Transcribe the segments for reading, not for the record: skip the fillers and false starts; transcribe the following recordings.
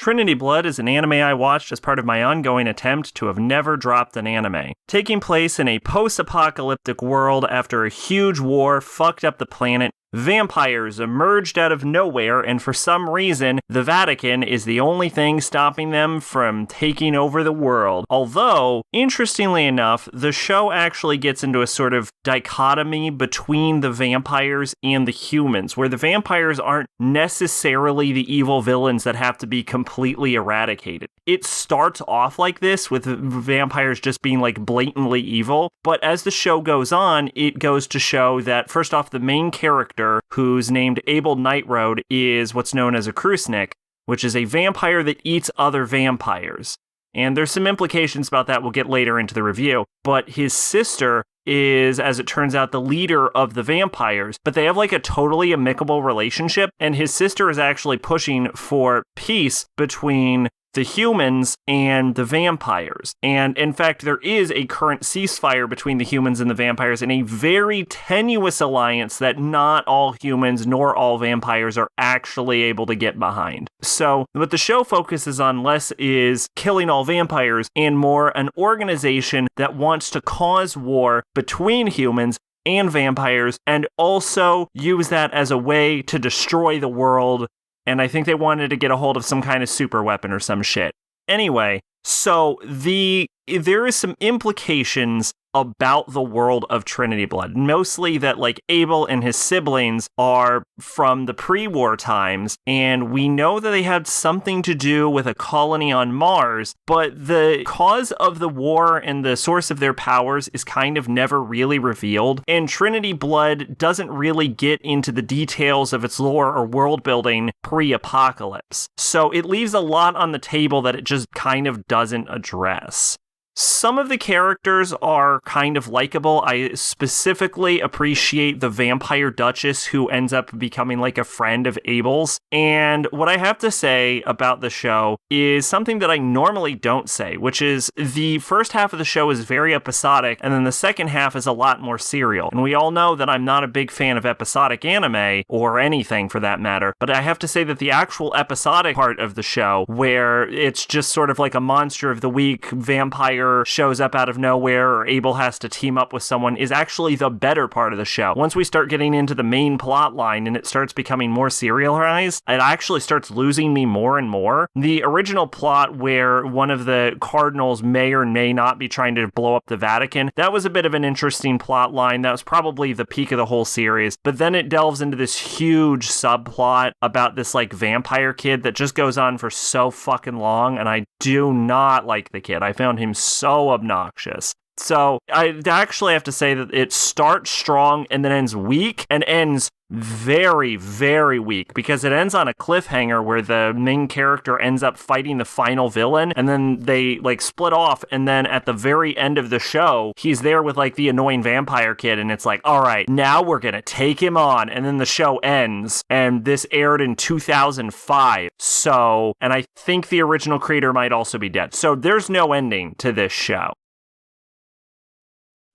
Trinity Blood is an anime I watched as part of my ongoing attempt to have never dropped an anime. Taking place in a post-apocalyptic world after a huge war fucked up the planet, vampires emerged out of nowhere, and for some reason, the Vatican is the only thing stopping them from taking over the world. Although, interestingly enough, the show actually gets into a sort of dichotomy between the vampires and the humans, where the vampires aren't necessarily the evil villains that have to be completely eradicated. It starts off like this, with vampires just being like blatantly evil, but as the show goes on, it goes to show that, first off, the main character, who's named Abel Nightroad, is what's known as a Krusnik, which is a vampire that eats other vampires. And there's some implications about that we'll get later into the review, but his sister is, as it turns out, the leader of the vampires, but they have like a totally amicable relationship, and his sister is actually pushing for peace between the humans and the vampires. And in fact, there is a current ceasefire between the humans and the vampires, and a very tenuous alliance that not all humans nor all vampires are actually able to get behind. So what the show focuses on less is killing all vampires and more an organization that wants to cause war between humans and vampires and also use that as a way to destroy the world. And I think they wanted to get a hold of some kind of super weapon or some shit. Anyway, so there is some implications about the world of Trinity Blood. Mostly that, like, Abel and his siblings are from the pre-war times, and we know that they had something to do with a colony on Mars, but the cause of the war and the source of their powers is kind of never really revealed, and Trinity Blood doesn't really get into the details of its lore or world building pre-apocalypse. So it leaves a lot on the table that it just kind of doesn't address. Some of the characters are kind of likable. I specifically appreciate the vampire duchess who ends up becoming like a friend of Abel's. And what I have to say about the show is something that I normally don't say, which is the first half of the show is very episodic, and then the second half is a lot more serial. And we all know that I'm not a big fan of episodic anime, or anything for that matter, but I have to say that the actual episodic part of the show, where it's just sort of like a monster of the week, vampire shows up out of nowhere, or Abel has to team up with someone, is actually the better part of the show. Once we start getting into the main plot line and it starts becoming more serialized, it actually starts losing me more and more. The original plot where one of the cardinals may or may not be trying to blow up the Vatican, that was a bit of an interesting plot line. That was probably the peak of the whole series, but then it delves into this huge subplot about this like vampire kid that just goes on for so fucking long, and I do not like the kid. I found him so obnoxious. So I actually have to say that it starts strong and then ends weak, and ends very, very weak, because it ends on a cliffhanger where the main character ends up fighting the final villain, and then they like split off, and then at the very end of the show, he's there with like the annoying vampire kid, and it's like, all right, now we're gonna take him on, and then the show ends, and this aired in 2005, so, and I think the original creator might also be dead, so there's no ending to this show.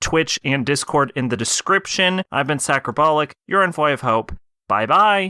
Twitch and Discord in the description. I've been Sacrobolic, your envoy of hope. Bye-bye.